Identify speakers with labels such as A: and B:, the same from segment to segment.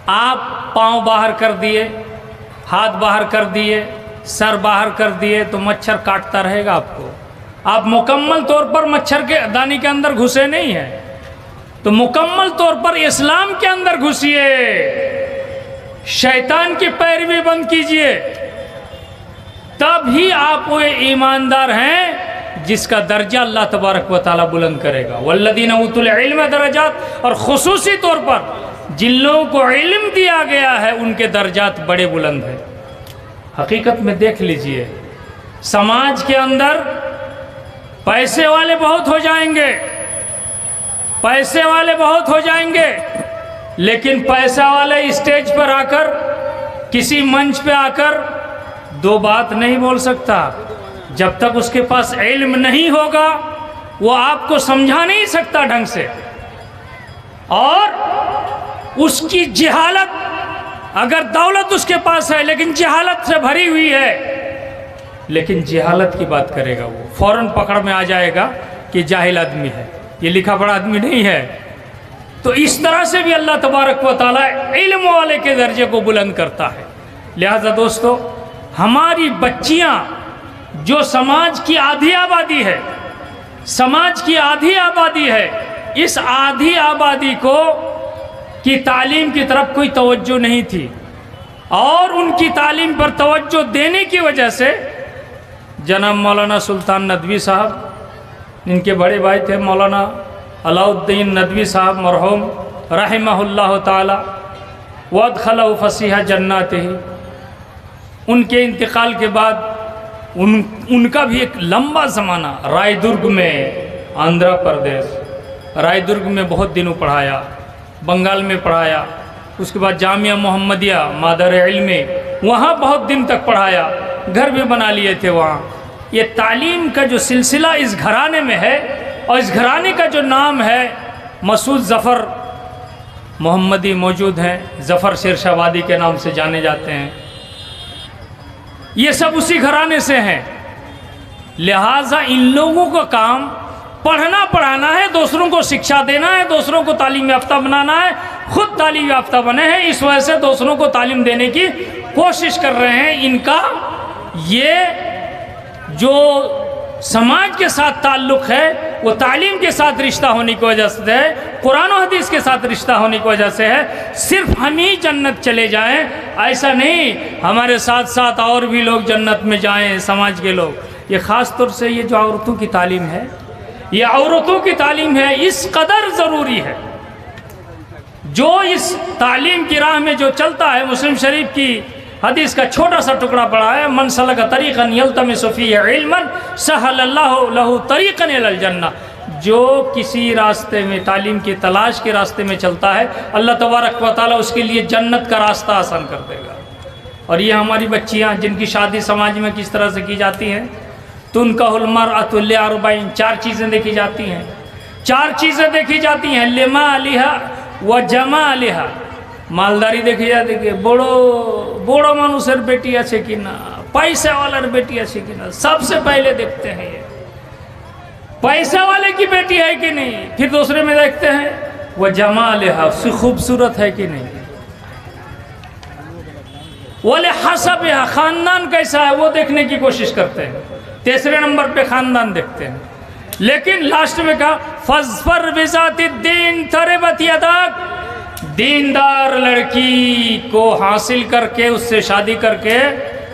A: आप पाँव बाहर कर दिए, हाथ बाहर कर दिए, सर बाहर कर दिए तो मच्छर काटता रहेगा आपको। आप मुकम्मल तौर पर मच्छर के दानी के अंदर घुसे नहीं हैं, तो मुकम्मल तौर पर इस्लाम के अंदर घुसिए, शैतान की पैरवी बंद कीजिए, तभी आप वो ईमानदार हैं जिसका दर्जा अल्लाह तबारक व तआला बुलंद करेगा। वल्लदीना उतुल इल्म दरजात, और खुसूसी तौर पर जिन लोगों को इल्म दिया गया है उनके दर्जात बड़े बुलंद हैं। हकीकत में देख लीजिए, समाज के अंदर पैसे वाले बहुत हो जाएंगे, पैसे वाले बहुत हो जाएंगे, लेकिन पैसा वाले स्टेज पर आकर, किसी मंच पे आकर दो बात नहीं बोल सकता। जब तक उसके पास इल्म नहीं होगा वो आपको समझा नहीं सकता ढंग से, और उसकी जहालत, अगर दौलत उसके पास है लेकिन जहालत से भरी हुई है, लेकिन जहालत की बात करेगा वो फौरन पकड़ में आ जाएगा कि जाहिल आदमी है, ये लिखा पढ़ा आदमी नहीं है। तो इस तरह से भी अल्लाह तबारक व तआला इल्म वाले के दर्जे को बुलंद करता है। लिहाजा दोस्तों, हमारी बच्चियां जो समाज की आधी आबादी है, समाज की आधी आबादी है, इस आधी आबादी को की तालीम की तरफ कोई तवज्जो नहीं थी, और उनकी तालीम पर तवज्जो देने की वजह से जनाब मौलाना सुल्तान नदवी साहब, इनके बड़े भाई थे मौलाना अलाउद्दीन नदवी साहब मरहूम रहमहुल्लाह ताला वदखलहु फसीहा जन्नातिही, उनके इंतकाल के बाद उनका भी एक लंबा ज़माना रायदुर्ग में, आंध्र प्रदेश रायदुर्ग में बहुत दिनों पढ़ाया, बंगाल में पढ़ाया, उसके बाद जामिया मोहम्मदिया मादर इल्म वहाँ बहुत दिन तक पढ़ाया, घर भी बना लिए थे वहाँ। ये तालीम का जो सिलसिला इस घराने में है, और इस घराने का जो नाम है मसूद ज़फ़र मोहम्मदी मौजूद हैं, ज़फ़र शेरशाबादी के नाम से जाने जाते हैं, ये सब उसी घराने से हैं। लिहाजा इन लोगों का काम पढ़ना पढ़ाना है, दूसरों को शिक्षा देना है, दूसरों को तालीम याफ्ता बनाना है, खुद तालीम याफ्ता बने हैं, इस वजह से दूसरों को तालीम देने की कोशिश कर रहे हैं। इनका ये जो समाज के साथ ताल्लुक़ है वो तालीम के साथ रिश्ता होने की वजह से है, कुरान और हदीस के साथ रिश्ता होने की वजह से है। सिर्फ हम ही जन्नत चले जाएं ऐसा नहीं, हमारे साथ साथ और भी लोग जन्नत में जाएं, समाज के लोग। ये ख़ास तौर से ये जो औरतों की तालीम है, ये औरतों की तालीम है, इस कदर ज़रूरी है। जो इस तालीम की राह में जो चलता है, मुस्लिम शरीफ की हदीस का छोटा सा टुकड़ा पड़ा है, मन सलक तरीक़न यल्तमिसु फ़ीही इल्मन सहलल्लाहु लहु तरीक़न इलल जन्नह, जो किसी रास्ते में तालीम की तलाश के रास्ते में चलता है, अल्लाह तबारक व तआला उसके लिए जन्नत का रास्ता आसान कर देगा। और ये हमारी बच्चियाँ जिनकी शादी समाज में किस तरह से की जाती हैं, तो उनका मरअतु लिअरबईन, 4 चीज़ें देखी जाती हैं, 4 चीज़ें देखी जाती हैं, लिमालिहा व जमालिहा, मालदारी देखी जाती है, बड़ो मानुषेर बेटी आछे कि ना, पैसा वालार बेटी आछे कि ना, सबसे पहले देखते हैं ये पैसा वाले की बेटी है कि नहीं, फिर दूसरे में देखते हैं वह जमालिहा, उसकी खूबसूरत है कि नहीं, वाले हसबिहा, खानदान कैसा है वो देखने की कोशिश करते हैं, तीसरे नंबर पे खानदान देखते हैं। लेकिन लास्ट में कहा फज़फर बिज़ातिद्दीन तरिबत यदाक, दीनदार लड़की को हासिल करके उससे शादी करके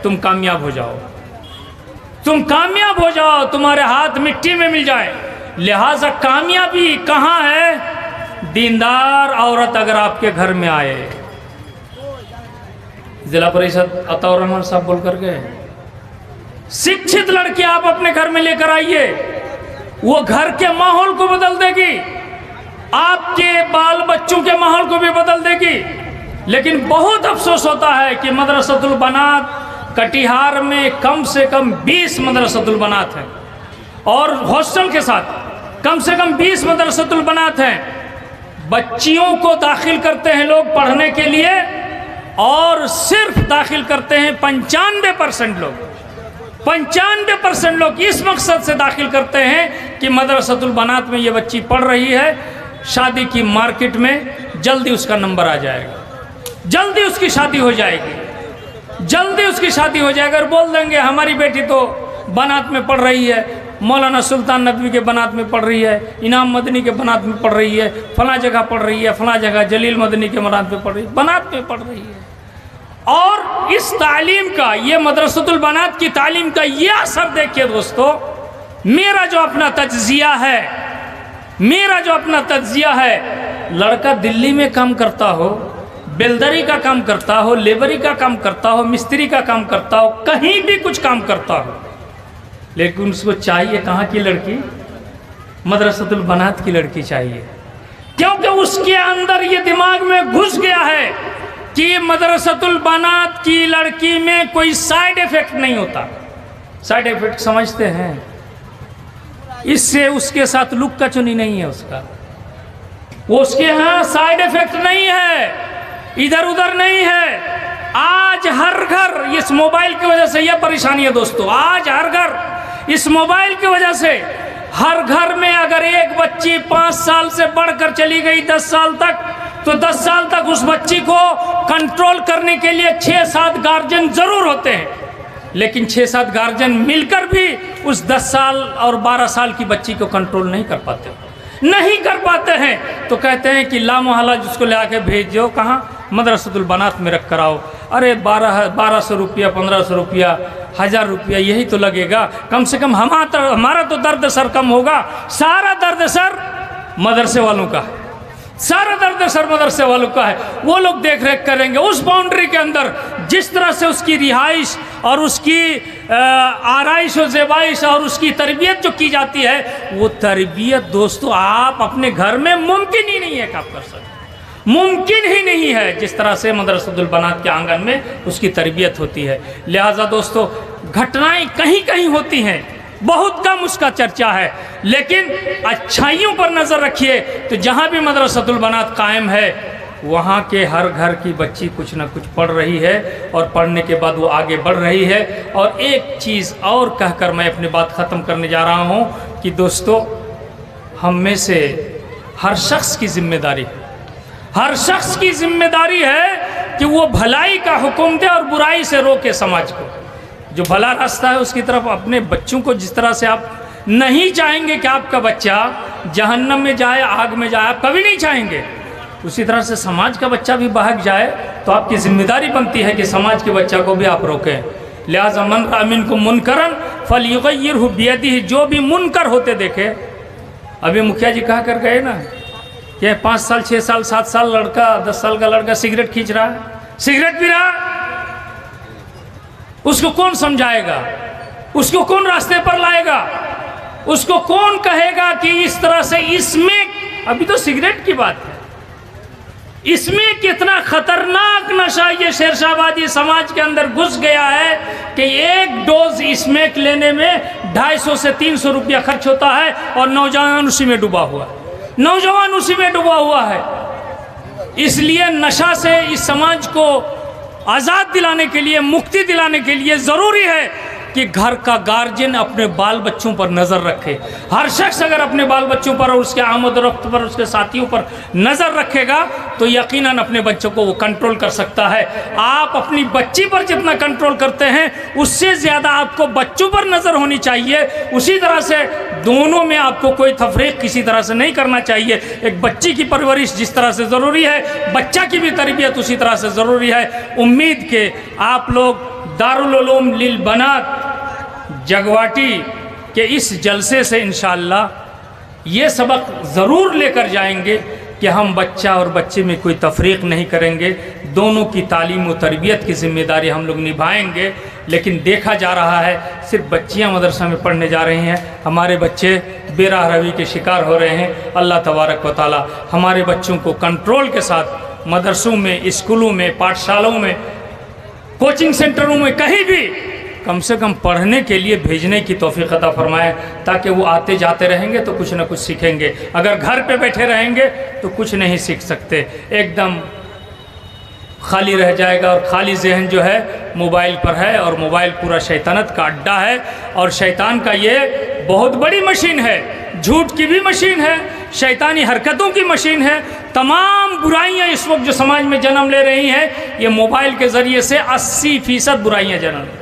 A: तुम कामयाब हो जाओ, तुम कामयाब हो जाओ, तुम्हारे हाथ मिट्टी में मिल जाए। लिहाजा कामयाबी कहाँ है? दीनदार औरत अगर आपके घर में आए। जिला परिषद अताउर रहमान साहब बोल कर गए, शिक्षित लड़की आप अपने घर में लेकर आइए, वो घर के माहौल को बदल देगी, आपके बाल बच्चों के माहौल को भी बदल देगी। लेकिन बहुत अफसोस होता है कि मदरसतुल बनात कटिहार में कम से कम 20 मदरसतुल बनात हैं, और हॉस्टल के साथ कम से कम 20 मदरसतुल बनात हैं। बच्चियों को दाखिल करते हैं लोग पढ़ने के लिए, और सिर्फ दाखिल करते हैं 95% लोग, 95% लोग इस मकसद से दाखिल करते हैं कि मदरसतुल बनात में ये बच्ची पढ़ रही है, शादी की मार्केट में जल्दी उसका नंबर आ जाएगा। जल्दी उसकी शादी हो जाएगी, जल्दी उसकी शादी हो जाएगी। और बोल देंगे हमारी बेटी तो बनात में पढ़ रही है, मौलाना सुल्तान नदवी के बनात में पढ़ रही है, इनाम मदनी के बनात में पढ़ रही है, फला जगह पढ़ रही है, फला जगह जलील मदनी के बनात में पढ़ रही है, बनात में पढ़ रही है। और इस तालीम का, ये मदरसतुल बनात की तालीम का ये असर देखिए दोस्तों। मेरा जो अपना तज्जिया है, मेरा जो अपना तज्जिया है, लड़का दिल्ली में काम करता हो, बेलदरी का काम करता हो, लेबरी का काम करता हो, मिस्त्री का काम करता हो, कहीं भी कुछ काम करता हो, लेकिन उसको चाहिए कहाँ की लड़की? मदरसतुल बनात की लड़की चाहिए। क्योंकि उसके अंदर ये दिमाग में घुस गया है कि मदरसतुल बनात की लड़की में कोई साइड इफेक्ट नहीं होता। साइड इफेक्ट समझते हैं? इससे उसके साथ लुक्का चुनी नहीं है उसका, उसके यहाँ साइड इफेक्ट नहीं है, इधर उधर नहीं है। आज हर घर इस मोबाइल की वजह से यह परेशानी है दोस्तों। आज हर घर इस मोबाइल की वजह से, हर घर में अगर एक बच्ची 5 साल से बढ़कर चली गई 10 साल तक, तो 10 साल तक उस बच्ची को कंट्रोल करने के लिए 6-7 गार्जियन जरूर होते हैं। लेकिन 6-7 गार्जियन मिलकर भी उस 10 साल और 12 साल की बच्ची को कंट्रोल नहीं कर पाते, नहीं कर पाते हैं। तो कहते हैं कि ला मोहल्ला जिसको ले आके भेज दो, कहाँ? मदरसतुल बनात में रख कर आओ। अरे 1200 रुपया, 1500 रुपया, 1000 रुपया यही तो लगेगा, कम से कम हमारा तो दर्द सर कम होगा। सारा दर्द सर मदरसे वालों का है, सारा दर्द सर मदरसे वालों का है। वो लोग देख रेख करेंगे उस बाउंड्री के अंदर, जिस तरह से उसकी रिहाइश और उसकी आराइश और ज़ेबाइश और उसकी तरबियत जो की जाती है, वो तरबियत दोस्तों आप अपने घर में मुमकिन ही नहीं है कि आप कर सकते, मुमकिन ही नहीं है जिस तरह से मदरसतुल बनात के आंगन में उसकी तरबियत होती है। लिहाजा दोस्तों घटनाएं कहीं कहीं होती हैं, बहुत कम उसका चर्चा है, लेकिन अच्छाइयों पर नज़र रखिए तो जहाँ भी मदरसतुल बनात कायम है, वहाँ के हर घर की बच्ची कुछ ना कुछ पढ़ रही है और पढ़ने के बाद वो आगे बढ़ रही है। और एक चीज़ और कहकर मैं अपनी बात ख़त्म करने जा रहा हूँ कि दोस्तों हम में से हर शख्स की जिम्मेदारी है, हर शख्स की जिम्मेदारी है कि वो भलाई का हुक्म दे और बुराई से रोके समाज को। जो भला रास्ता है उसकी तरफ अपने बच्चों को, जिस तरह से आप नहीं चाहेंगे कि आपका बच्चा जहन्नम में जाए, आग में जाए, आप कभी नहीं चाहेंगे, उसी तरह से समाज का बच्चा भी बहक जाए तो आपकी जिम्मेदारी बनती है कि समाज के बच्चा को भी आप रोकें। लिहाजा मन रामिन को मुनकरन फलयुगय्यिरहु बियदिही, जो भी मुनकर होते देखे। अभी मुखिया जी कहा कर गए ना कि 5 साल 6 साल 7 साल लड़का, 10 साल का लड़का सिगरेट खींच रहा है, सिगरेट पी रहा, उसको कौन समझाएगा, उसको कौन रास्ते पर लाएगा, उसको कौन कहेगा कि इस तरह से इसमें, अभी तो सिगरेट की बात है, इसमें कितना खतरनाक नशा ये शेरशाहबादी समाज के अंदर घुस गया है कि एक डोज इसमें लेने में 250 से 300 रुपया खर्च होता है और नौजवान उसी में डूबा हुआ है, नौजवान उसी में डूबा हुआ है। इसलिए नशा से इस समाज को आज़ाद दिलाने के लिए, मुक्ति दिलाने के लिए ज़रूरी है कि घर का गार्जियन अपने बाल बच्चों पर नज़र रखे। हर शख्स अगर अपने बाल बच्चों पर और उसके आमद रफ्त पर, उसके साथियों पर नज़र रखेगा तो यकीनन अपने बच्चों को वो कंट्रोल कर सकता है। आप अपनी बच्ची पर जितना कंट्रोल करते हैं उससे ज़्यादा आपको बच्चों पर नज़र होनी चाहिए। उसी तरह से दोनों में आपको कोई तफरीक किसी तरह से नहीं करना चाहिए। एक बच्ची की परवरिश जिस तरह से ज़रूरी है, बच्चा की भी तरबियत उसी तरह से ज़रूरी है। उम्मीद के आप लोग दारुल उलूम लिल बनात जगवाटी के इस जलसे से इंशाअल्लाह ये सबक ज़रूर लेकर जाएंगे कि हम बच्चा और बच्चे में कोई तफरीक नहीं करेंगे, दोनों की तालीम व तरबियत की ज़िम्मेदारी हम लोग निभाएंगे। लेकिन देखा जा रहा है सिर्फ बच्चियां मदरसा में पढ़ने जा रही हैं, हमारे बच्चे बेराह रवी के शिकार हो रहे हैं। अल्लाह तबारक व तआला हमारे बच्चों को कंट्रोल के साथ मदरसों में, स्कूलों में, पाठशालाओं में, कोचिंग सेंटरों में, कहीं भी कम से कम पढ़ने के लिए भेजने की तौफीक अता फरमाए, ताकि वो आते जाते रहेंगे तो कुछ ना कुछ सीखेंगे। अगर घर पे बैठे रहेंगे तो कुछ नहीं सीख सकते, एकदम खाली रह जाएगा। और खाली जहन जो है मोबाइल पर है, और मोबाइल पूरा शैतानत का अड्डा है। और शैतान का ये बहुत बड़ी मशीन है, झूठ की भी मशीन है, शैतानी हरकतों की मशीन है। तमाम बुराइयां इस वक्त जो समाज में जन्म ले रही हैं, ये मोबाइल के ज़रिए से 80% बुराइयां जन्म ले,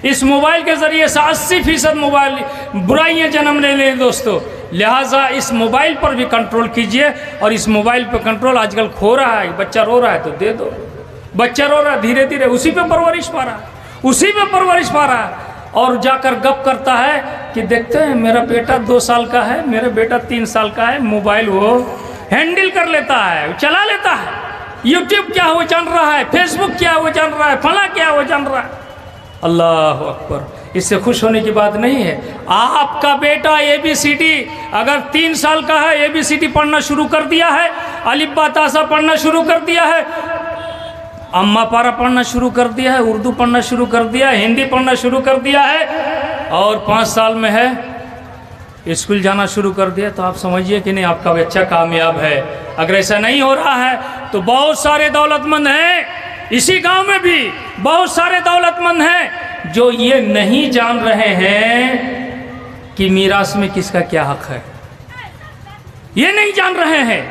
A: इस मोबाइल के ज़रिए से 80% मोबाइल बुराइयां जन्म ले रही दोस्तों। लिहाजा इस मोबाइल पर भी कंट्रोल कीजिए, और इस मोबाइल पर कंट्रोल आजकल खो रहा है। बच्चा रो रहा है तो दे दो, बच्चा रो रहा है धीरे धीरे उसी पे परवरिश पा रहा है, उसी पे परवरिश पा रहा है। और जाकर गप करता है कि देखते हैं मेरा बेटा 2 साल का है, मेरा बेटा 3 साल का है, मोबाइल वो हैंडल कर लेता है, चला लेता है। यूट्यूब क्या वो जान रहा है, फेसबुक क्या वो जान रहा है, फला क्या वो जान रहा है। अल्लाह अकबर, इससे खुश होने की बात नहीं है। आपका बेटा ABCD अगर 3 साल का है, ABCD पढ़ना शुरू कर दिया है, अलिफ बा ता सा पढ़ना शुरू कर दिया है, अम्मा पारा पढ़ना शुरू कर दिया है, उर्दू पढ़ना शुरू कर दिया है, हिंदी पढ़ना शुरू कर दिया है, और 5 साल में है स्कूल जाना शुरू कर दिया, तो आप समझिए कि नहीं आपका बच्चा कामयाब है। अगर ऐसा नहीं हो रहा है तो बहुत सारे दौलतमंद हैं, इसी गांव में भी बहुत सारे दौलतमंद हैं जो ये नहीं जान रहे हैं कि मीरास में किसका क्या हक है, ये नहीं जान रहे हैं।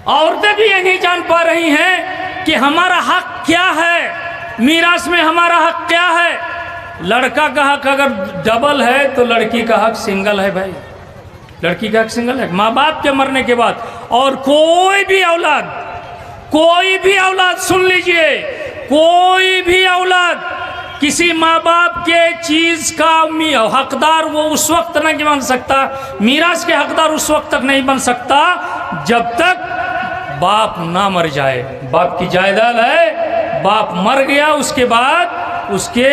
A: औरतें भी ये नहीं जान पा रही हैं कि हमारा हक क्या है, मीरास में हमारा हक क्या है। लड़का का हक अगर डबल है तो लड़की का हक सिंगल है भाई, लड़की का हक सिंगल है। माँ बाप के मरने के बाद और कोई भी औलाद सुन लीजिए, कोई भी औलाद किसी माँ बाप के चीज़ का हकदार वो उस वक्त नहीं बन सकता, मीरास के हकदार उस वक्त तक नहीं बन सकता जब तक बाप ना मर जाए। बाप की जायदाद है, बाप मर गया उसके बाद उसके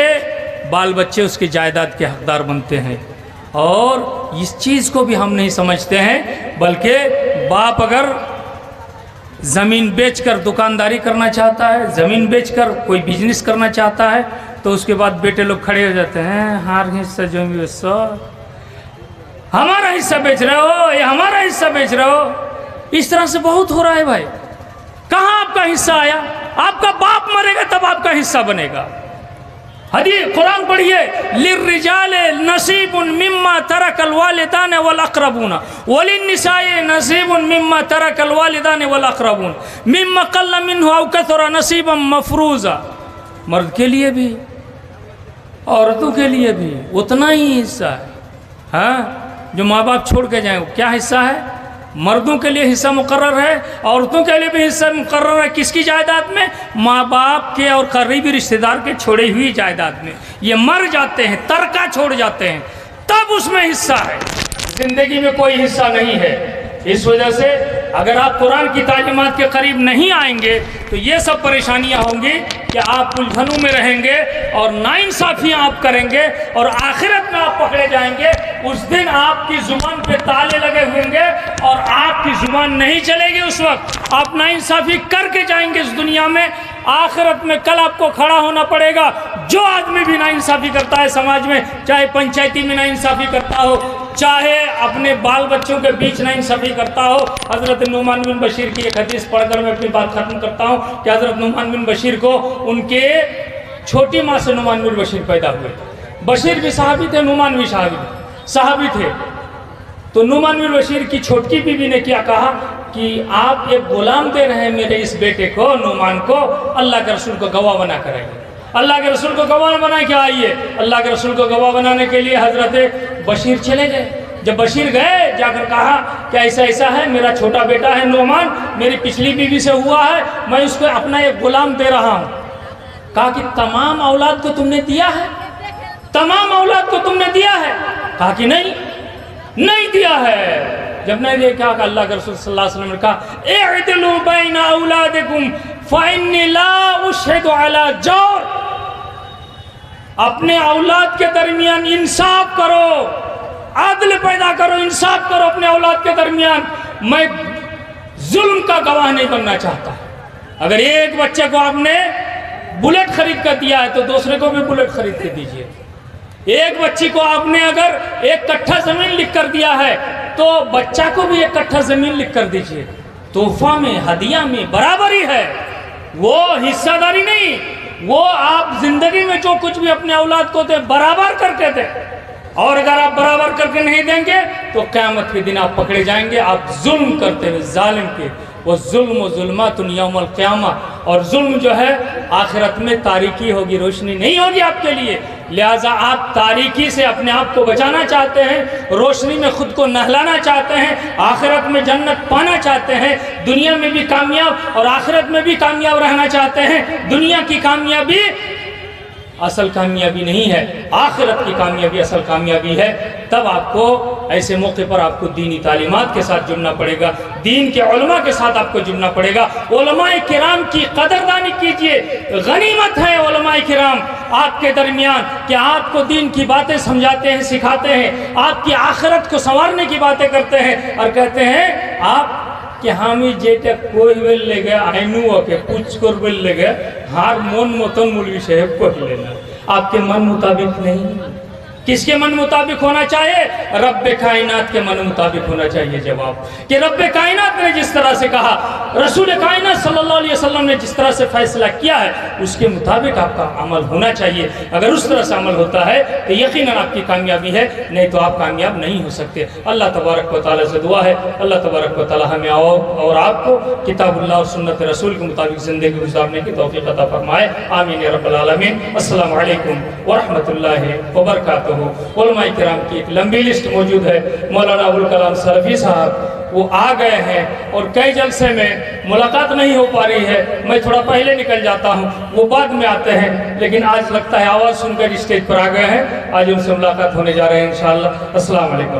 A: बाल बच्चे उसके जायदाद के हकदार बनते हैं। और इस चीज़ को भी हम नहीं समझते हैं, बल्कि बाप अगर ज़मीन बेचकर दुकानदारी करना चाहता है, ज़मीन बेचकर कोई बिजनेस करना चाहता है, तो उसके बाद बेटे लोग खड़े हो जाते हैं, हार हिस्सा जो भी हमारा हिस्सा बेच रहे हो, ये हमारा हिस्सा बेच रहे हो। इस तरह से बहुत हो रहा है भाई। कहाँ आपका हिस्सा आया? आपका बाप मरेगा तब आपका हिस्सा बनेगा। हदीस कुरान पढ़िए, लिर्रिजाल नसीबुन मिम्मा तरकल वालिदान वल अक़रबून वलिन्निसाए नसीबुन मिम्मा तरकल वालिदान वल अक़रबून मिम्मा क़ल्ल मिन्हु औ कथुरा नसीबन मफ़रूज़ा। मर्द के लिए भी औरतों के लिए भी उतना ही हिस्सा है। हाँ, जो माँ बाप छोड़ के जाए क्या हिस्सा है? मर्दों के लिए हिस्सा मुकर्रर है, औरतों के लिए भी हिस्सा मुकर्रर है। किसकी जायदाद में? माँ बाप के और करीबी रिश्तेदार के छोड़ी हुई जायदाद में। ये मर जाते हैं, तरका छोड़ जाते हैं, तब उसमें हिस्सा है, जिंदगी में कोई हिस्सा नहीं है। इस वजह से अगर आप कुरान की तालीमात के करीब नहीं आएंगे तो ये सब परेशानियां होंगी कि आप उलझनों में रहेंगे और नाइंसाफियां आप करेंगे और आखिरत में आप पकड़े जाएंगे। उस दिन आपकी जुबान पे ताले लगे होंगे और आपकी जुबान नहीं चलेगी। उस वक्त आप नाइंसाफी करके जाएंगे इस दुनिया में, आखिरत में कल आपको खड़ा होना पड़ेगा। जो आदमी भी नाइंसाफी करता है समाज में, चाहे पंचायती में नाइंसाफी करता हो, चाहे अपने बाल बच्चों के बीच नाइंसाफी करता हो। हज़रत नुमान बिन बशीर की एक हदीस पढ़कर मैं अपनी बात खत्म करता हूँ कि हज़रत नुमान बिन बशीर को उनके छोटी माँ से नुमान बिन बशीर पैदा हुए। बशीर भी सहाबी थे, नुमान भी सहाबी थे। तो नुमान बिन बशीर की छोटकी बीवी ने क्या कहा कि आप एक गुलाम दे रहे हैं मेरे इस बेटे को, नुमान को, अल्लाह के रसूल को गवाह बना कर आइए। अल्लाह के रसूल को गवाह बना के आइए। अल्लाह के रसूल को गवाह बनाने के लिए हज़रत बशीर चले गए। जब बशीर गए, जाकर कहा कि ऐसा ऐसा है, मेरा छोटा बेटा है नुमान, मेरी पिछली बीवी से हुआ है, मैं उसको अपना एक गुलाम दे रहा हूँ। कहा कि तमाम औलाद को तुमने दिया है? तमाम औलाद को तुमने दिया है? कहा कि नहीं दिया है। जब नहीं दिया, क्या कहा? अल्लाह के रसूल सल्लल्लाहु अलैहि वसल्लम ने कहा, इअदिलू बैना औलादिकुम फ़इन्नी ला उशहिदु अला जौर। अपने औलाद के दरमियान इंसाफ करो, आदल पैदा करो, इंसाफ करो अपने औलाद के दरमियान। मैं जुल्म का गवाह नहीं बनना चाहता। अगर एक बच्चे को आपने बुलेट खरीद कर दिया है तो दूसरे को भी बुलेट खरीद के दीजिए। एक बच्ची को आपने अगर 1 कट्ठा जमीन लिख कर दिया है तो बच्चा को भी 1 कट्ठा जमीन लिख कर दीजिए। तोहफा में, हदिया में बराबरी है, वो हिस्सादारी नहीं। वो आप जिंदगी में जो कुछ भी अपने औलाद को दे, बराबर करके दे। और अगर आप बराबर करके नहीं देंगे तो क़यामत के दिन आप पकड़े जाएंगे, आप जुल्म करते हुए जालिम के। वो जुल्म ज़ुल्मातुन यौमल क़यामा, और जुल्म जो है आखिरत में तारीकी होगी, रोशनी नहीं होगी आपके लिए। लिहाजा आप तारीकी से अपने आप को बचाना चाहते हैं, रोशनी में खुद को नहलाना चाहते हैं, आखिरत में जन्नत पाना चाहते हैं, दुनिया में भी कामयाब और आखिरत में भी कामयाब रहना चाहते हैं। दुनिया की कामयाबी असल कामयाबी नहीं है, आखिरत की कामयाबी असल कामयाबी है। तब आपको ऐसे मौके पर आपको दीनी तालीमात के साथ जुड़ना पड़ेगा, दीन के उलमा के साथ आपको जुड़ना पड़ेगा। उलमाए किराम की कदरदानी कीजिए, गनीमत है उलमाए किराम आपके दरमियान कि आपको दीन की बातें समझाते हैं, सिखाते हैं, आपकी आखिरत को संवारने की बातें करते हैं और कहते हैं आप कि हामी जेटा कोई लेगे आइनू के कुछ कर लेगे हार मन मतन मौलवी साहेब कह लेना, आपके मन मुताबिक नहीं। किसके मन मुताबिक होना चाहिए? रब्बे कायनात के मन मुताबिक होना चाहिए। जवाब कि रब्बे कायनात ने जिस तरह से कहा, रसूल कायनात सल्लल्लाहु अलैहि वसल्लम ने जिस तरह से फैसला किया है, उसके मुताबिक आपका अमल होना चाहिए। अगर उस तरह से अमल होता है तो यकीनन आपकी कामयाबी है, नहीं तो आप कामयाब नहीं हो सकते। अल्लाह तबारक व तआला से दुआ है, अल्लाह तबारक व तआला हमें और आपको किताबुल्लाह और सुन्नत रसूल के मुताबिक ज़िंदगी गुजारने की तौफीक अता फरमाए। आमीन या रब्बल आलमीन। अस्सलामु अलैकुम व रहमतुल्लाहि व बरकातुहू। उलमाए किराम की एक लंबी लिस्ट मौजूद है। मौलाना अबुल कलाम सलफ़ी साहब वो आ गए हैं और कई जलसे में मुलाकात नहीं हो पा रही है, मैं थोड़ा पहले निकल जाता हूँ, वो बाद में आते हैं, लेकिन आज लगता है आवाज़ सुनकर स्टेज पर आ गए हैं। आज उनसे मुलाकात होने जा रहे हैं इंशाअल्लाह। अस्सलाम वालेकुम।